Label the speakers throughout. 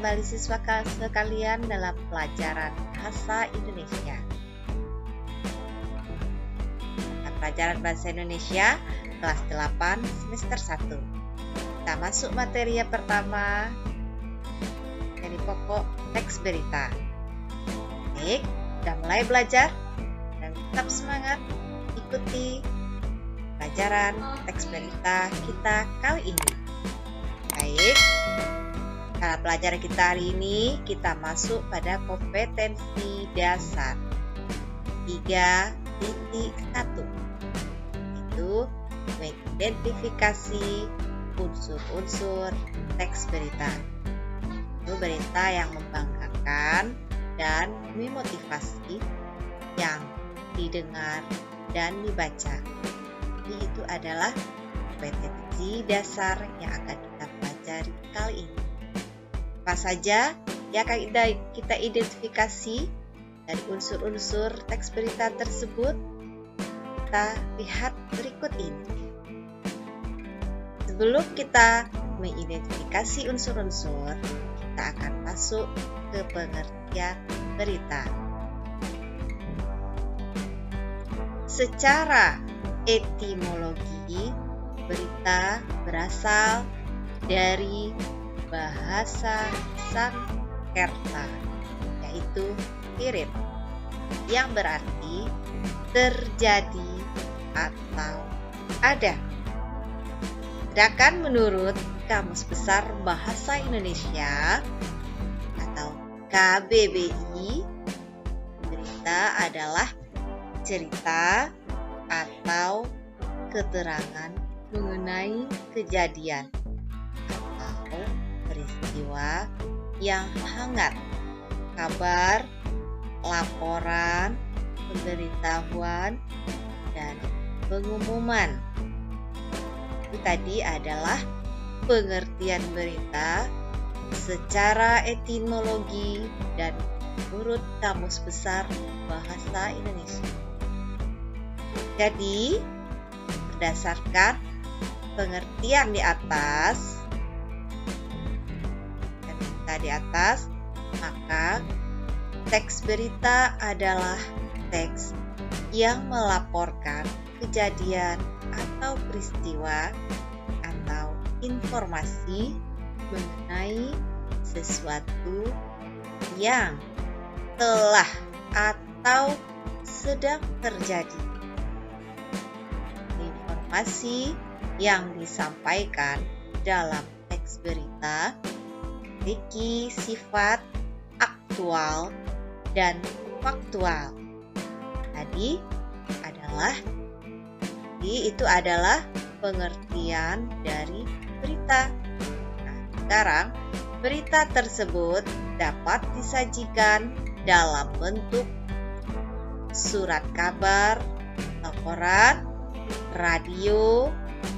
Speaker 1: kembali siswa sekalian dalam pelajaran Bahasa Indonesia. Pelajaran Bahasa Indonesia kelas 8 semester 1. Kita masuk materi yang pertama dari pokok teks berita. Baik, kita mulai belajar dan tetap semangat ikuti pelajaran teks berita kita kali ini. Baik, dalam pelajaran kita hari ini kita masuk pada kompetensi dasar 3.1, yaitu mengidentifikasi unsur-unsur teks berita. Itu berita yang membanggakan dan memotivasi yang didengar dan dibaca. Jadi itu adalah kompetensi dasar yang akan kita pelajari kali ini. Apa saja yang akan kita identifikasi dari unsur-unsur teks berita tersebut? Kita lihat berikut ini. Sebelum kita mengidentifikasi unsur-unsur, kita akan masuk ke pengertian berita. Secara etimologi, berita berasal dari bahasa Sanskerta, yaitu kirim, yang berarti terjadi atau ada. Sedangkan menurut Kamus Besar Bahasa Indonesia atau KBBI, berita adalah cerita atau keterangan mengenai kejadian atau peristiwa yang hangat, kabar, laporan, pemberitahuan, dan pengumuman. Itu tadi adalah pengertian berita secara etimologi dan menurut Kamus Besar Bahasa Indonesia. Jadi, berdasarkan pengertian di atas, maka teks berita adalah teks yang melaporkan kejadian atau peristiwa atau informasi mengenai sesuatu yang telah atau sedang terjadi. Informasi yang disampaikan dalam teks berita memiliki sifat aktual dan faktual. Itu adalah pengertian dari berita. Nah, sekarang berita tersebut dapat disajikan dalam bentuk surat kabar, laporan, radio,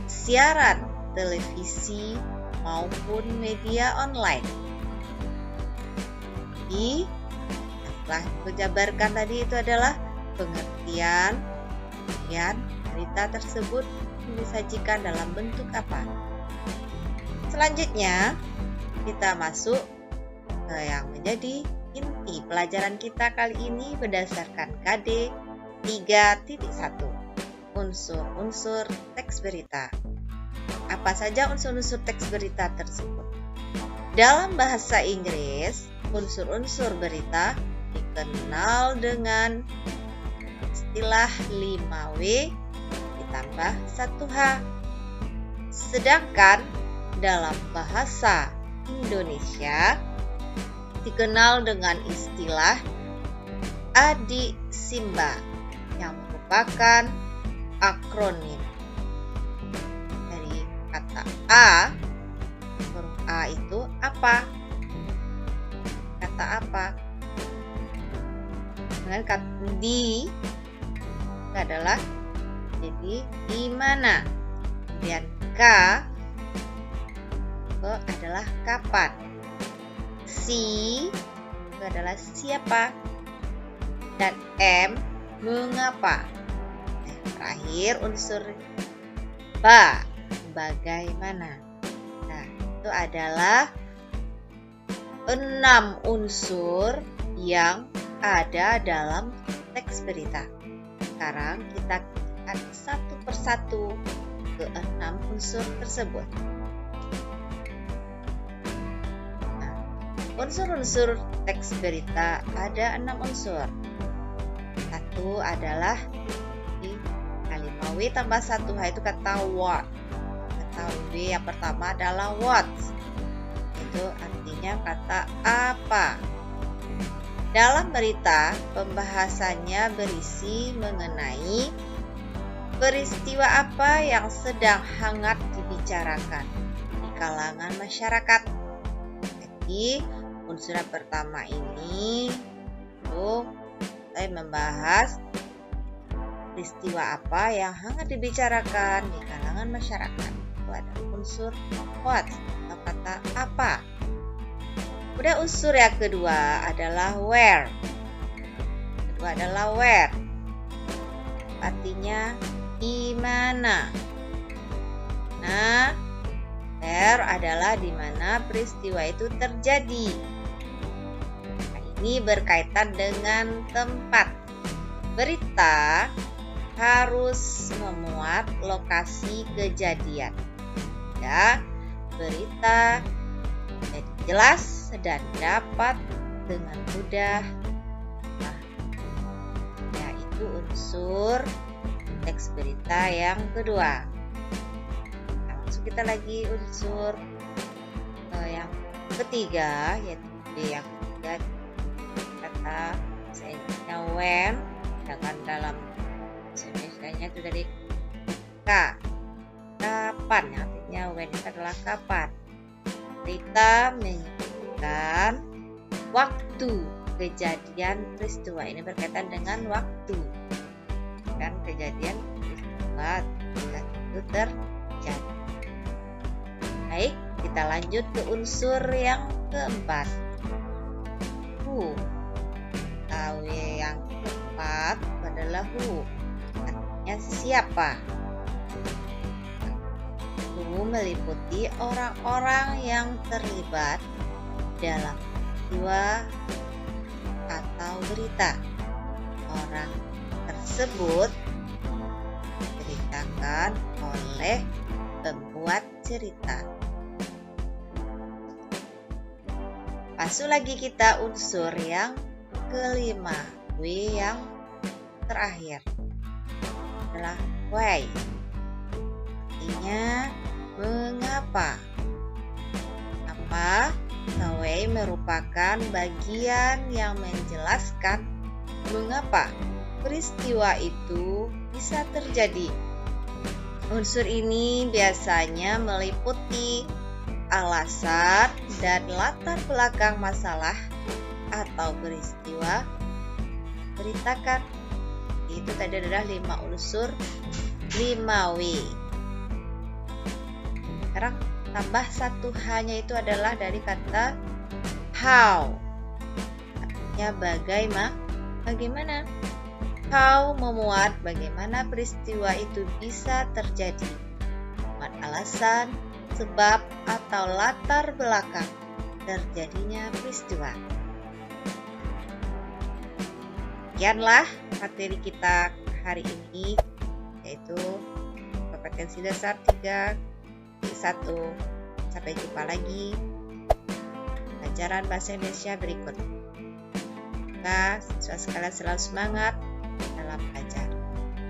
Speaker 1: siaran televisi, maupun media online. Jadi, setelah menjabarkan tadi itu adalah pengertian berita tersebut disajikan dalam bentuk apa. Selanjutnya, kita masuk ke yang menjadi inti pelajaran kita kali ini berdasarkan KD 3.1. Unsur-unsur teks berita. Apa saja unsur-unsur teks berita tersebut? Dalam bahasa Inggris, unsur-unsur berita dikenal dengan istilah 5W ditambah 1H. Sedangkan dalam bahasa Indonesia dikenal dengan istilah adisimba yang merupakan akronim dari kata A. Huruf A itu apa? Kata apa? Dengan kata di adalah jadi di mana. Kemudian K itu adalah kapan. Si itu adalah siapa. Dan M mengapa. Terakhir unsur bagaimana. Nah, itu adalah 6 unsur yang ada dalam teks berita. Sekarang kita lihat satu persatu ke 6 unsur tersebut. Nah, unsur-unsur teks berita ada 6 unsur. Satu adalah kalimat W tambah 1 itu kata what. Kata W yang pertama adalah what. Itu artinya kata apa. Dalam berita, pembahasannya berisi mengenai peristiwa apa yang sedang hangat dibicarakan di kalangan masyarakat. Jadi, unsur yang pertama ini saya membahas peristiwa apa yang hangat dibicarakan di kalangan masyarakat. Itu ada unsur what atau kata apa. Kemudian unsur yang kedua adalah where. Kedua adalah where. Artinya di mana. Nah, where adalah di mana peristiwa itu terjadi. Nah, ini berkaitan dengan tempat. Berita harus memuat lokasi kejadian. Ya, berita jadi jelas dan dapat dengan mudah, yaitu unsur teks berita yang kedua. Nah, masuk kita lagi unsur yang ketiga, yaitu yang ketiga kata misalnya when, sedangkan dalam misalnya itu dari kapan, artinya when itu adalah kapan. Berita menyebutkan waktu kejadian peristiwa. Ini berkaitan dengan waktu kan kejadian peristiwa itu terjadi. Baik, kita lanjut ke unsur yang keempat. Who. Tahu yang keempat adalah who. Artinya siapa. Meliputi orang-orang yang terlibat dalam peristiwa atau berita. Orang tersebut diceritakan oleh pembuat cerita. Masuk lagi kita unsur yang kelima, W yang terakhir adalah why. Artinya mengapa. Apa? Why merupakan bagian yang menjelaskan mengapa peristiwa itu bisa terjadi. Unsur ini biasanya meliputi alasan dan latar belakang masalah atau peristiwa beritakan. Itu tadi adalah 5 unsur 5W. Sekarang tambah satu hanya itu adalah dari kata how. Artinya bagaimana. How memuat bagaimana peristiwa itu bisa terjadi. Memuat alasan, sebab atau latar belakang terjadinya peristiwa. Sekianlah materi kita hari ini, yaitu kompetensi dasar 3.1. Sampai jumpa lagi pelajaran bahasa Indonesia berikut. Semoga siswa sekalian selalu semangat dalam belajar.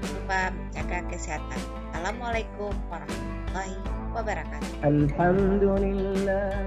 Speaker 1: Jangan lupa menjaga kesehatan. Assalamualaikum warahmatullahi wabarakatuh.
Speaker 2: Alhamdulillah.